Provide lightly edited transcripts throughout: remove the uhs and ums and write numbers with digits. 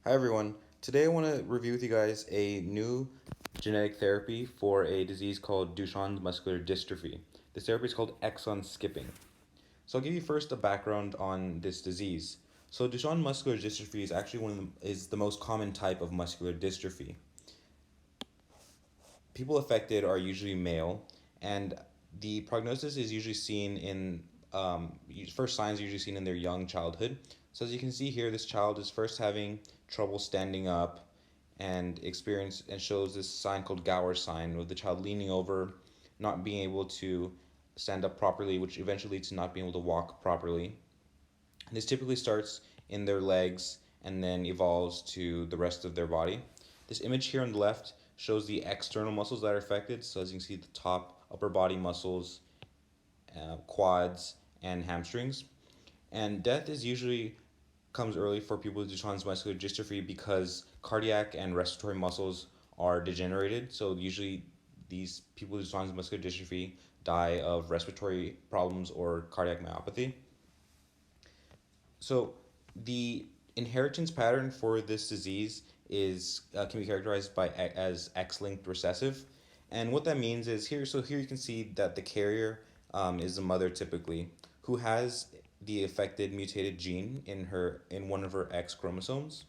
Hi everyone. Today I want to review with you guys a new genetic therapy for a disease called Duchenne's muscular dystrophy. This therapy is called exon skipping. So I'll give you first a background on this disease. So Duchenne muscular dystrophy is actually is the most common type of muscular dystrophy. People affected are usually male, and the prognosis is usually seen in first signs are usually seen in their young childhood. So as you can see here, this child is first having trouble standing up and experience and shows this sign called Gower sign, with the child leaning over, not being able to stand up properly, which eventually leads to not being able to walk properly. This typically starts in their legs and then evolves to the rest of their body. This image here on the left shows the external muscles that are affected. So as you can see, the top upper body muscles, quads, and hamstrings. And death is usually comes early for people with Duchenne's muscular dystrophy because cardiac and respiratory muscles are degenerated. So usually these people with Duchenne's muscular dystrophy die of respiratory problems or cardiac myopathy. So the inheritance pattern for this disease is can be characterized as X-linked recessive, and what that means is here. So here you can see that the carrier is the mother typically, who has the affected mutated gene in one of her X chromosomes.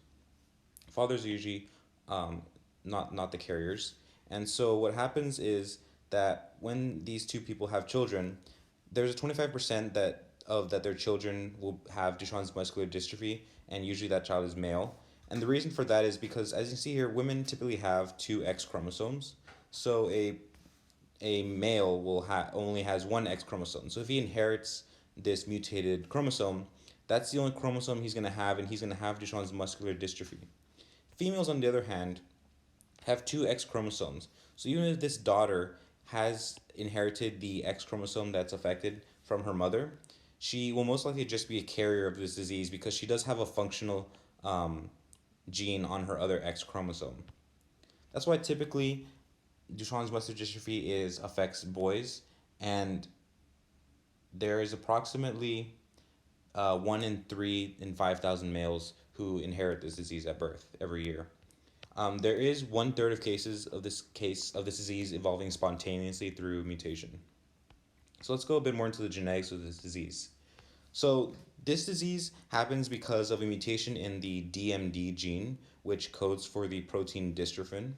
Fathers are usually um, not the carriers, and so what happens is that when these two people have children, there's a 25% that their children will have Duchenne's muscular dystrophy, and usually that child is male. And the reason for that is because, as you see here, women typically have two X chromosomes. So a male only has one X chromosome. So if he inherits this mutated chromosome, that's the only chromosome he's going to have, and he's going to have Duchenne's muscular dystrophy. Females, on the other hand, have two X chromosomes. So even if this daughter has inherited the X chromosome that's affected from her mother, she will most likely just be a carrier of this disease because she does have a functional gene on her other X chromosome. That's why typically Duchenne's muscular dystrophy is affects boys, and there is approximately 1 in 3 in 5,000 males who inherit this disease at birth every year. There is 1/3 of cases of this disease evolving spontaneously through mutation. So let's go a bit more into the genetics of this disease. So this disease happens because of a mutation in the DMD gene, which codes for the protein dystrophin.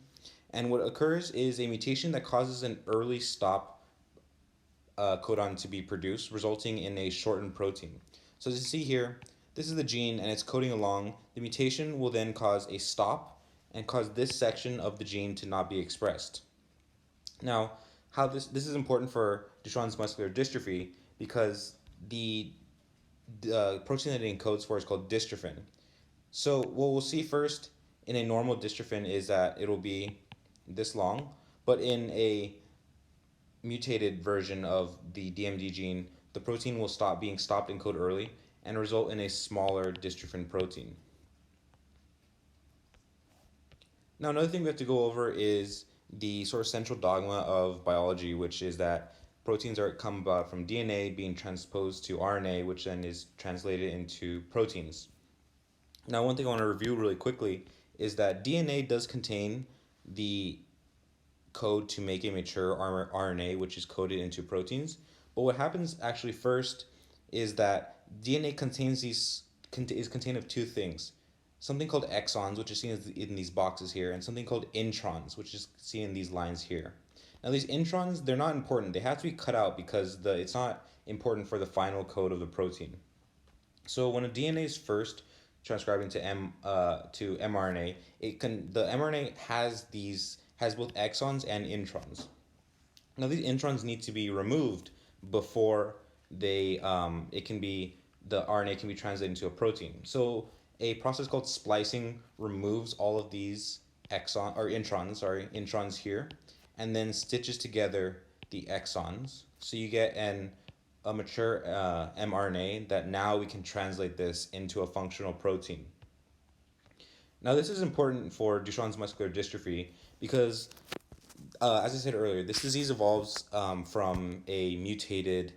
And what occurs is a mutation that causes an early stop codon to be produced, resulting in a shortened protein. So as you see here, this is the gene and it's coding along. The mutation will then cause a stop and cause this section of the gene to not be expressed. Now, how this is important for Duchenne's muscular dystrophy because the protein that it encodes for is called dystrophin. So what we'll see first in a normal dystrophin is that it'll be this long, but in a mutated version of the DMD gene, the protein will stop being stopped in code early and result in a smaller dystrophin protein. Now, another thing we have to go over is the sort of central dogma of biology, which is that proteins are come about from DNA being transposed to RNA, which then is translated into proteins. Now, one thing I want to review really quickly is that DNA does contain the code to make a mature RNA, which is coded into proteins. But what happens actually first is that DNA is contained of two things: something called exons, which is seen in these boxes here, and something called introns, which is seen in these lines here. Now these introns, they're not important. They have to be cut out because it's not important for the final code of the protein. So when a DNA is first transcribed into mRNA, the mRNA has both exons and introns. Now these introns need to be removed before the RNA can be translated into a protein. So a process called splicing removes all of these introns here, and then stitches together the exons. So you get a mature mRNA that now we can translate this into a functional protein. Now this is important for Duchenne's muscular dystrophy because, as I said earlier, this disease evolves from a mutated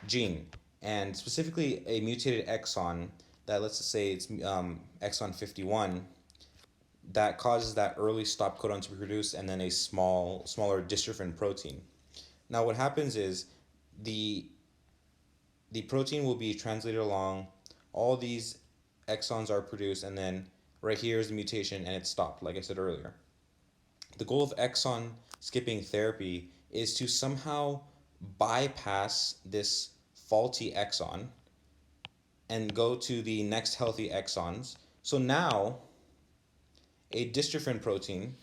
gene, and specifically a mutated exon that let's just say it's exon 51, that causes that early stop codon to be produced and then a smaller dystrophin protein. Now what happens is the the protein will be translated along, all these exons are produced, and then right here is the mutation and it's stopped, like I said earlier. The goal of exon skipping therapy is to somehow bypass this faulty exon and go to the next healthy exons. So now a dystrophin protein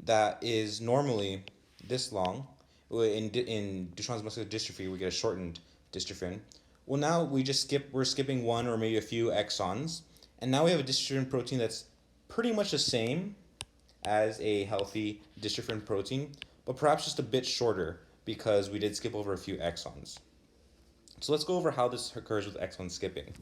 that is normally this long, in Duchenne's muscular dystrophy we get a shortened dystrophin. Well, now we're skipping one or maybe a few exons, and now we have a dystrophin protein that's pretty much the same as a healthy dystrophin protein, but perhaps just a bit shorter because we did skip over a few exons. So let's go over how this occurs with exon skipping.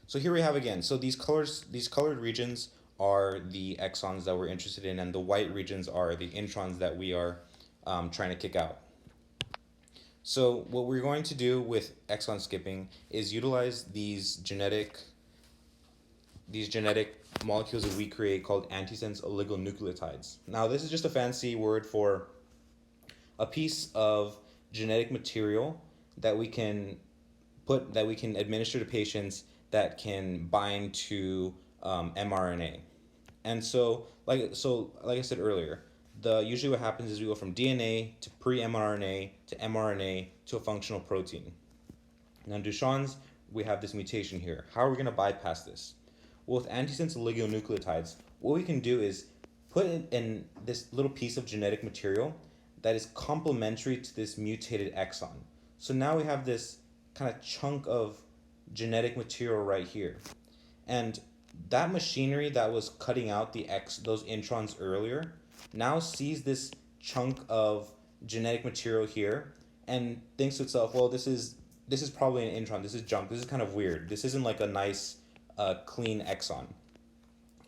So here we have again, so these colored regions are the exons that we're interested in, and the white regions are the introns that we are trying to kick out. So what we're going to do with exon skipping is utilize these genetic molecules that we create called antisense oligonucleotides. Now this is just a fancy word for a piece of genetic material that we can administer to patients that can bind to mRNA. And like I said earlier, usually what happens is we go from DNA to pre-mRNA to mRNA to a functional protein. Now in Duchenne's, we have this mutation here. How are we going to bypass this? Well, with antisense oligonucleotides, what we can do is put in this little piece of genetic material that is complementary to this mutated exon. So now we have this kind of chunk of genetic material right here. And that machinery that was cutting out those introns earlier now sees this chunk of genetic material here and thinks to itself, well, this is probably an intron. This is junk. This is kind of weird. This isn't like a nice, clean exon.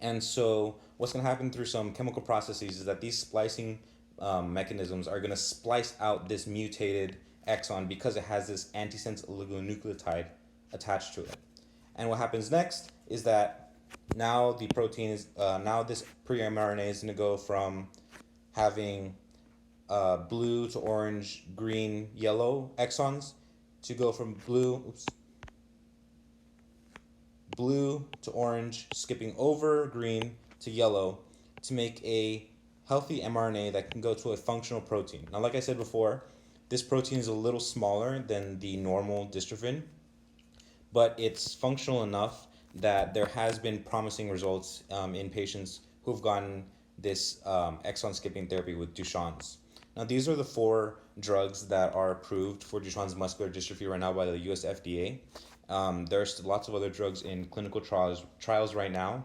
And so what's going to happen through some chemical processes is that these splicing mechanisms are going to splice out this mutated exon because it has this antisense oligonucleotide attached to it. And what happens next is that now the protein is now this pre-mRNA is going to go from having blue to orange, green, yellow exons to go from blue to orange, skipping over green to yellow to make a healthy mRNA that can go to a functional protein. Now, like I said before, this protein is a little smaller than the normal dystrophin, but it's functional enough that there has been promising results in patients who've gotten this exon skipping therapy with Duchenne's. Now, these are the 4 drugs that are approved for Duchenne's muscular dystrophy right now by the US FDA. There's lots of other drugs in clinical trials right now,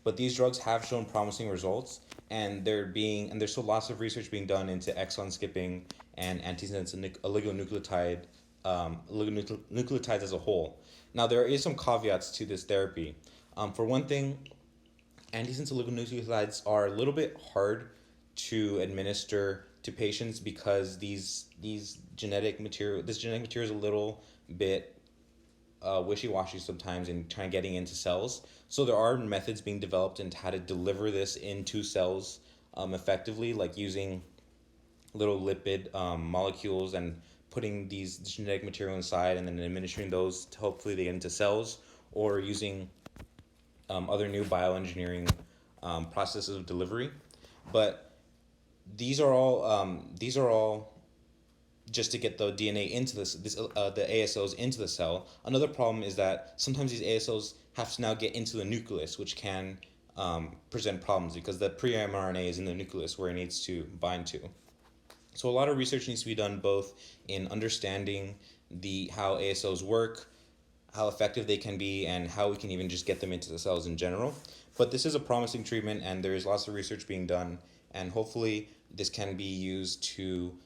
but these drugs have shown promising results, and there's still lots of research being done into exon skipping and antisense oligonucleotides as a whole. Now, there is some caveats to this therapy. For one thing, antisense oligonucleotides are a little bit hard to administer to patients because this genetic material is a little bit wishy-washy sometimes in trying getting into cells. So there are methods being developed into how to deliver this into cells effectively, like using little lipid molecules and putting these genetic material inside and then administering those to hopefully they get into cells, or using other new bioengineering processes of delivery. But these are all just to get the DNA into the ASOs into the cell. Another problem is that sometimes these ASOs have to now get into the nucleus, which can present problems because the pre-mRNA is in the nucleus where it needs to bind to. So a lot of research needs to be done both in understanding how ASOs work, how effective they can be, and how we can even just get them into the cells in general. But this is a promising treatment, and there is lots of research being done, and hopefully this can be used to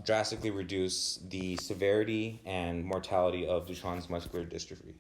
drastically reduce the severity and mortality of Duchenne's muscular dystrophy.